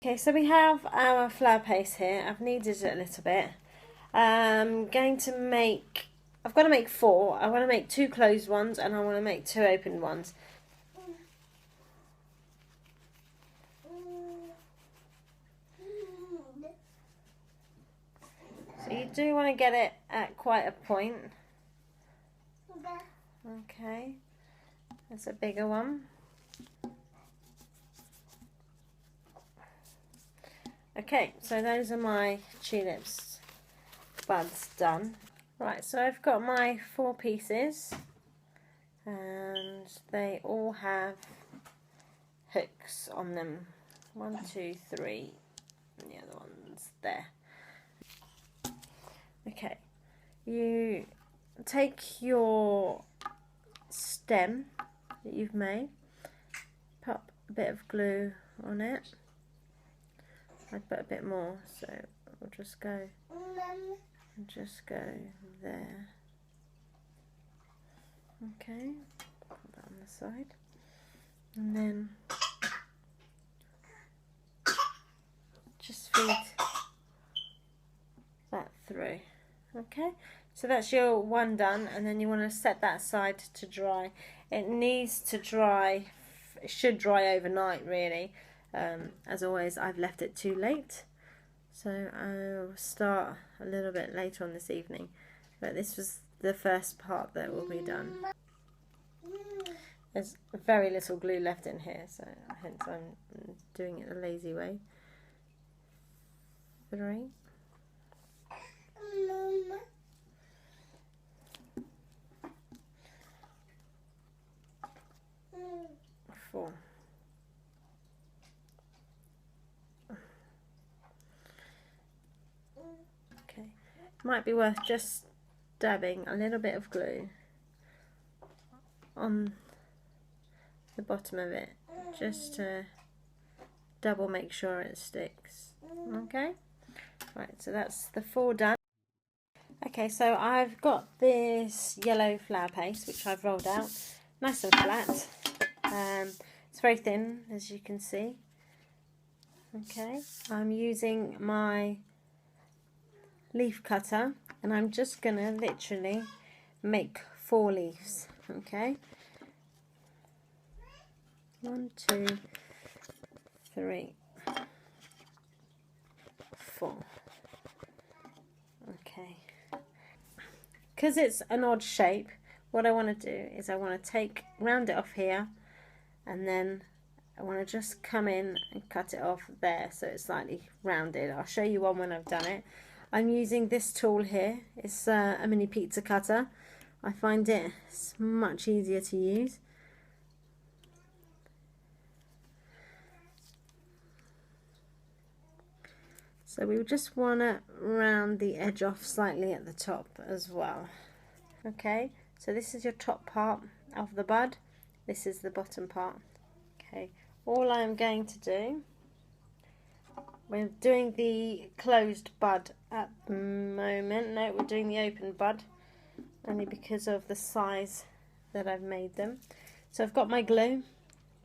Okay, so we have our flower paste here. I've kneaded it a little bit. I'm going to make, I've got to make 4. I want to make 2 closed ones and I want to make 2 open ones. So you do want to get it at quite a point. Okay, that's a bigger one. Okay, so those are my tulips buds done. Right, so I've got my 4 pieces and they all have hooks on them. 1, 2, 3, and the other one's there. Okay, you take your stem that you've made, pop a bit of glue on it. I'd put a bit more, so we'll just go there. Okay, put that on the side, and then just feed that through. Okay, so that's your one done, and then you want to set that aside to dry. It needs to dry, it should dry overnight really. As always, I've left it too late, so I'll start a little bit later on this evening, but this was the first part that will be done. There's very little glue left in here, so hence I'm doing it the lazy way. 3. 4. Okay, might be worth just dabbing a little bit of glue on the bottom of it, just to double make sure it sticks. Okay, right, so that's the 4 done. Okay, so I've got this yellow flower paste which I've rolled out nice and flat. It's very thin, as you can see. Okay, I'm using my leaf cutter and I'm just gonna literally make 4 leaves. Okay, 1, 2, 3, 4. Okay, because it's an odd shape, what I want to do is I want to round it off here, and then I want to just come in and cut it off there so it's slightly rounded. I'll show you one when I've done it. I'm using this tool here. It's a mini pizza cutter. I find it's much easier to use. So we just want to round the edge off slightly at the top as well. Okay, so this is your top part of the bud. This is the bottom part. Okay, all I'm going to do, we're doing the closed bud at the moment. No, we're doing the open bud, only because of the size that I've made them. So I've got my glue,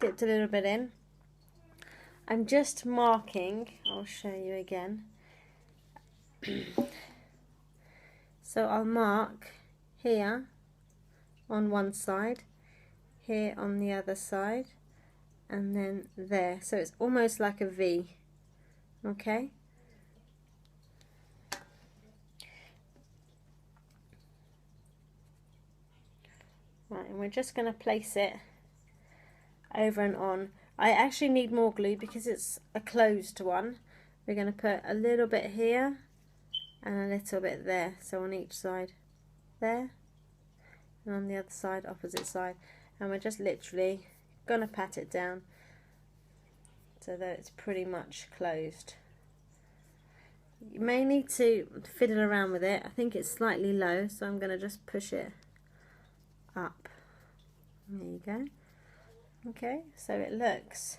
dipped a little bit in. I'm just marking, I'll show you again. So I'll mark here on one side, here on the other side, and then there. So it's almost like a V. Okay. Right, and we're just going to place it over and on. I actually need more glue because it's a closed one. We're going to put a little bit here and a little bit there, so on each side there, and on the other side, opposite side, and we're just literally going to pat it down so that it's pretty much closed. You may need to fiddle around with it. I think it's slightly low, so I'm going to just push it up. There you go. Okay, so it looks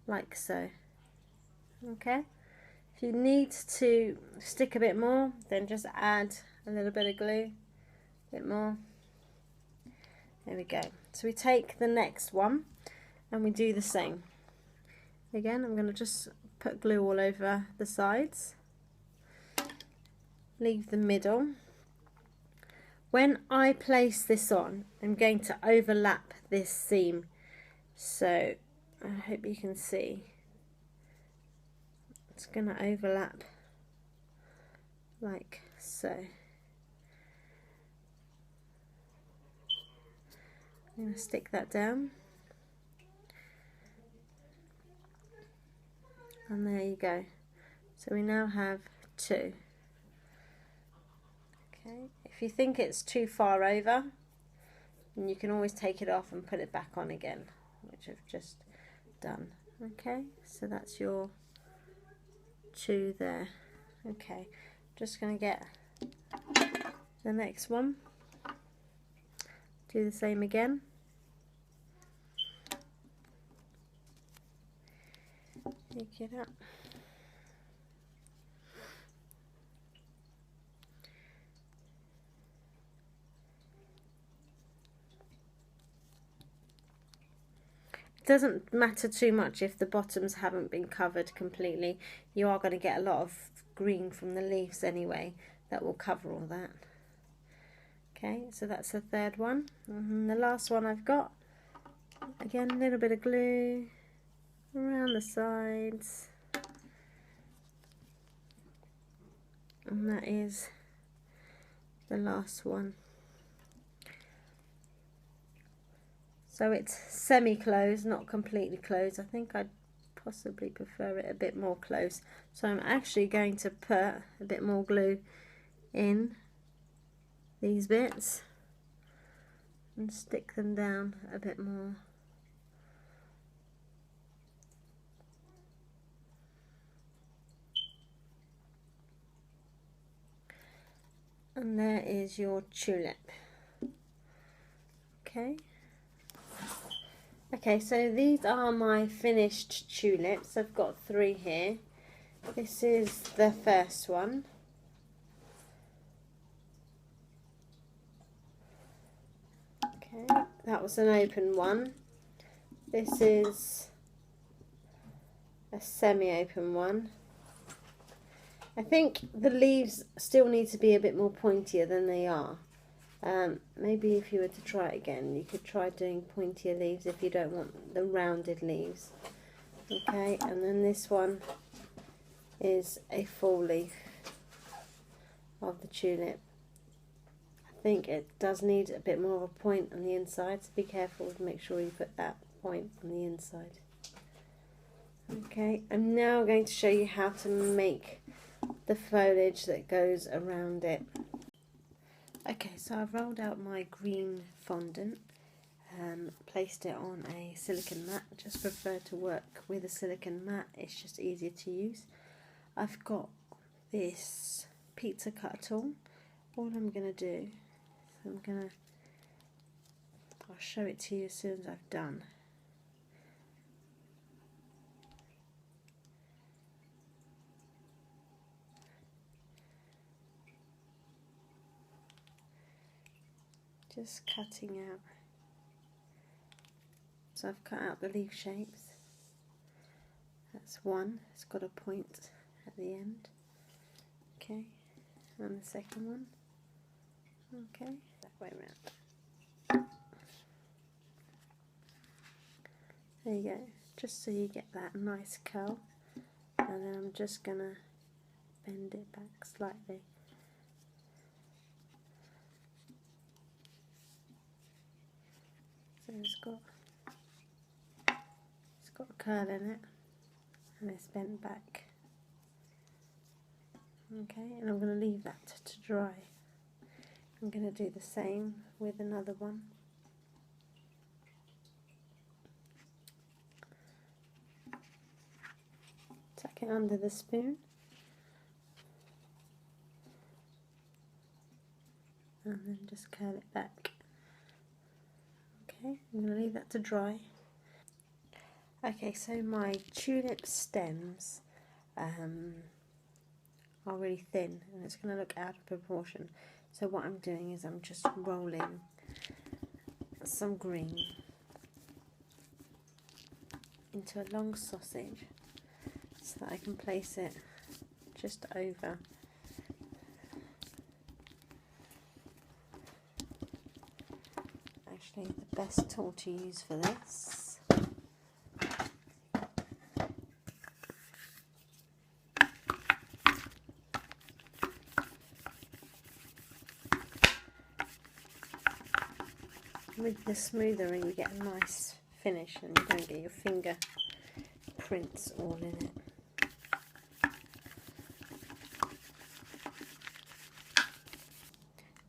like so. Okay, if you need to stick a bit more, then just add a little bit of glue, a bit more. There we go. So we take the next one and we do the same. Again, I'm going to just put glue all over the sides. Leave the middle. When I place this on, I'm going to overlap this seam. So I hope you can see. It's going to overlap like so. I'm going to stick that down. And there you go. So we now have 2. Okay. If you think it's too far over, then you can always take it off and put it back on again, which I've just done. Okay, so that's your 2 there. Okay, just going to get the next one. Do the same again. Pick it up. It doesn't matter too much if the bottoms haven't been covered completely. You are going to get a lot of green from the leaves anyway that will cover all that. Okay, so that's the third one. And the last one I've got, again, a little bit of glue around the sides, and that is the last one. So it's semi-closed, not completely closed. I think I'd possibly prefer it a bit more close. So I'm actually going to put a bit more glue in these bits and stick them down a bit more. And there is your tulip. Okay. Okay, so these are my finished tulips. I've got 3 here. This is the first one. Okay, that was an open one. This is a semi-open one. I think the leaves still need to be a bit more pointier than they are. Maybe if you were to try it again, you could try doing pointier leaves if you don't want the rounded leaves. Okay, and then this one is a full leaf of the tulip. I think it does need a bit more of a point on the inside, so be careful to make sure you put that point on the inside. Okay, I'm now going to show you how to make the foliage that goes around it. Okay, so I've rolled out my green fondant, placed it on a silicone mat. I just prefer to work with a silicone mat, it's just easier to use. I've got this pizza cutter tool. All I'm going to do is I'll show it to you as soon as I've done. Just cutting out. So I've cut out the leaf shapes. That's one, it's got a point at the end. Okay, and the second one. Okay, that way around. There you go, just so you get that nice curl. And then I'm just gonna bend it back slightly. So it's got a curl in it, and it's bent back. Okay, and I'm going to leave that to dry. I'm going to do the same with another one. Tuck it under the spoon. And then just curl it back. Okay, I'm going to leave that to dry. Okay, so my tulip stems are really thin and it's going to look out of proportion. So what I'm doing is I'm just rolling some green into a long sausage so that I can place it just over. Actually, the best tool to use for this with the smoothering, you get a nice finish and you don't get your finger prints all in it.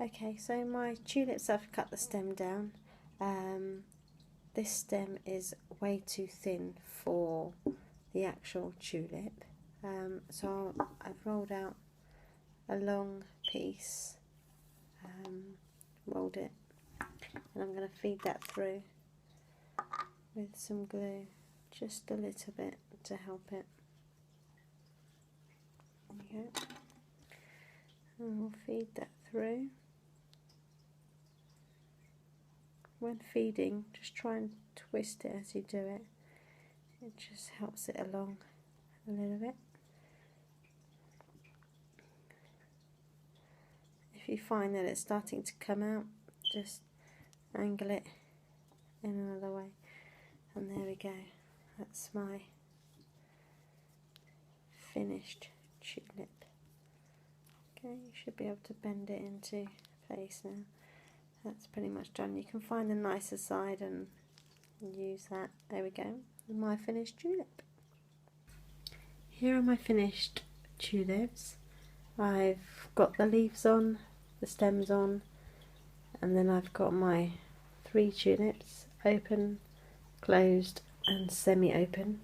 Okay, so my tulips, I've cut the stem down. This stem is way too thin for the actual tulip, so I've rolled out a long piece, rolled it, and I'm going to feed that through with some glue, just a little bit to help it. There you go. And we'll feed that through. When feeding, just try and twist it as you do it. It just helps it along a little bit. If you find that it's starting to come out, just angle it in another way. And there we go. That's my finished tulip. Okay, you should be able to bend it into place now. That's pretty much done. You can find the nicer side and use that. There we go. My finished tulip. Here are my finished tulips. I've got the leaves on, the stems on, and then I've got my 3 tulips, open, closed and semi-open.